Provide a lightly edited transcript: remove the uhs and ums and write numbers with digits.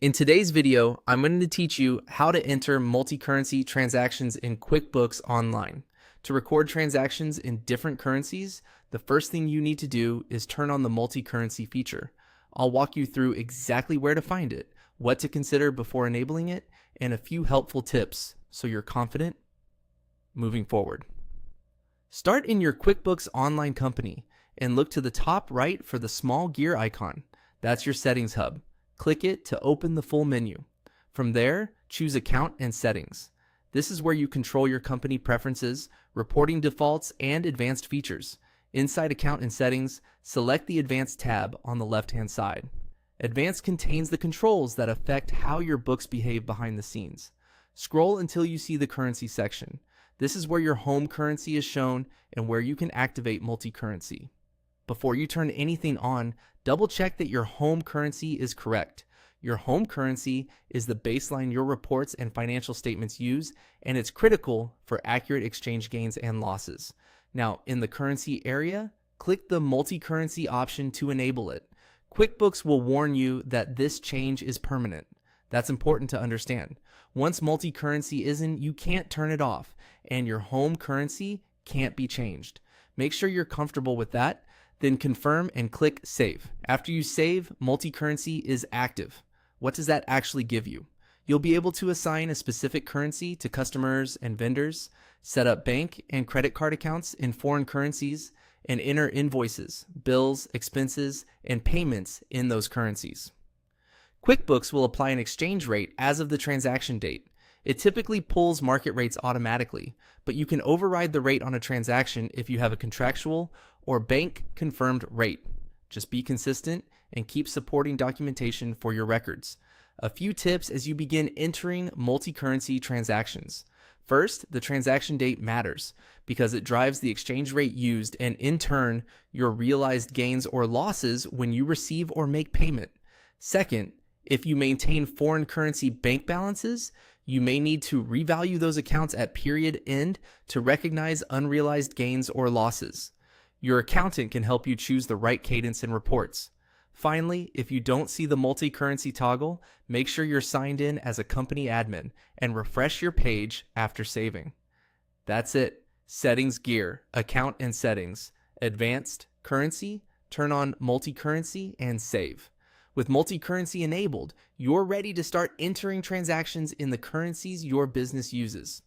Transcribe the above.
In today's video, I'm going to teach you how to enter multi-currency transactions in QuickBooks Online. To record transactions in different currencies, the first thing you need to do is turn on the multi-currency feature. I'll walk you through exactly where to find it, what to consider before enabling it, and a few helpful tips so you're confident moving forward. Start in your QuickBooks Online company and look to the top right for the small gear icon. That's your settings hub. Click it to open the full menu. From there, choose Account and Settings. This is where you control your company preferences, reporting defaults, and advanced features. Inside Account and Settings, select the Advanced tab on the left-hand side. Advanced contains the controls that affect how your books behave behind the scenes. Scroll until you see the Currency section. This is where your home currency is shown and where you can activate multi-currency. Before you turn anything on, double check that your home currency is correct. Your home currency is the baseline your reports and financial statements use, and it's critical for accurate exchange gains and losses. Now, in the currency area, click the multi-currency option to enable it. QuickBooks will warn you that this change is permanent. That's important to understand. Once multi-currency is in, you can't turn it off, and your home currency can't be changed. Make sure you're comfortable with that. Then confirm and click Save. After you save, multi-currency is active. What does that actually give you? You'll be able to assign a specific currency to customers and vendors, set up bank and credit card accounts in foreign currencies, and enter invoices, bills, expenses, and payments in those currencies. QuickBooks will apply an exchange rate as of the transaction date. It typically pulls market rates automatically, but you can override the rate on a transaction if you have a contractual or bank confirmed rate. Just be consistent and keep supporting documentation for your records. A few tips as you begin entering multi-currency transactions. First, the transaction date matters because it drives the exchange rate used and in turn your realized gains or losses when you receive or make payment. Second, if you maintain foreign currency bank balances, you may need to revalue those accounts at period end to recognize unrealized gains or losses. Your accountant can help you choose the right cadence in reports. Finally, if you don't see the multi-currency toggle, make sure you're signed in as a company admin and refresh your page after saving. That's it. Settings gear, account and settings, advanced, currency, turn on multi-currency, and save. With multi-currency enabled, you're ready to start entering transactions in the currencies your business uses.